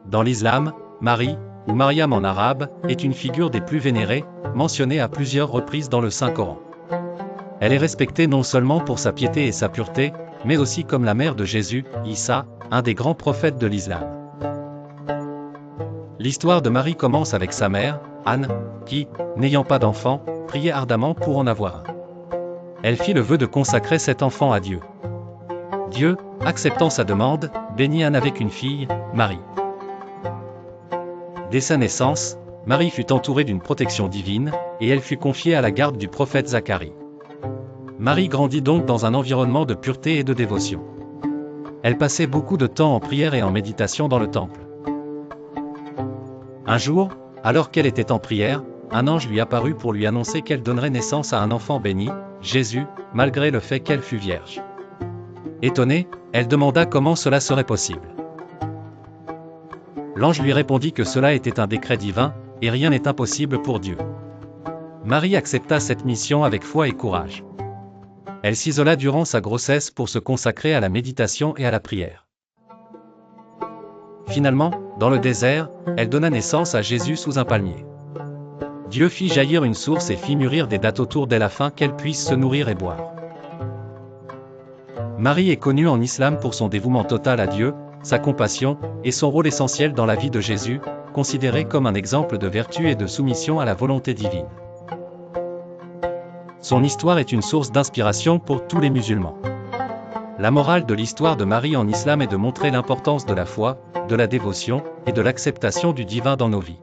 Dans l'islam, Marie, ou Mariam en arabe, est une figure des plus vénérées, mentionnée à plusieurs reprises dans le Saint-Coran. Elle est respectée non seulement pour sa piété et sa pureté, mais aussi comme la mère de Jésus, Isa, un des grands prophètes de l'islam. L'histoire de Marie commence avec sa mère, Anne, qui, n'ayant pas d'enfant, priait ardemment pour en avoir un. Elle fit le vœu de consacrer cet enfant à Dieu. Dieu, acceptant sa demande, bénit Anne avec une fille, Marie. Dès sa naissance, Marie fut entourée d'une protection divine, et elle fut confiée à la garde du prophète Zacharie. Marie grandit donc dans un environnement de pureté et de dévotion. Elle passait beaucoup de temps en prière et en méditation dans le temple. Un jour, alors qu'elle était en prière, un ange lui apparut pour lui annoncer qu'elle donnerait naissance à un enfant béni, Jésus, malgré le fait qu'elle fût vierge. Étonnée, elle demanda comment cela serait possible. L'ange lui répondit que cela était un décret divin, et rien n'est impossible pour Dieu. Marie accepta cette mission avec foi et courage. Elle s'isola durant sa grossesse pour se consacrer à la méditation et à la prière. Finalement, dans le désert, elle donna naissance à Jésus sous un palmier. Dieu fit jaillir une source et fit mûrir des dattes autour d'elle afin qu'elle puisse se nourrir et boire. Marie est connue en islam pour son dévouement total à Dieu, sa compassion, et son rôle essentiel dans la vie de Jésus, considéré comme un exemple de vertu et de soumission à la volonté divine. Son histoire est une source d'inspiration pour tous les musulmans. La morale de l'histoire de Marie en islam est de montrer l'importance de la foi, de la dévotion, et de l'acceptation du divin dans nos vies.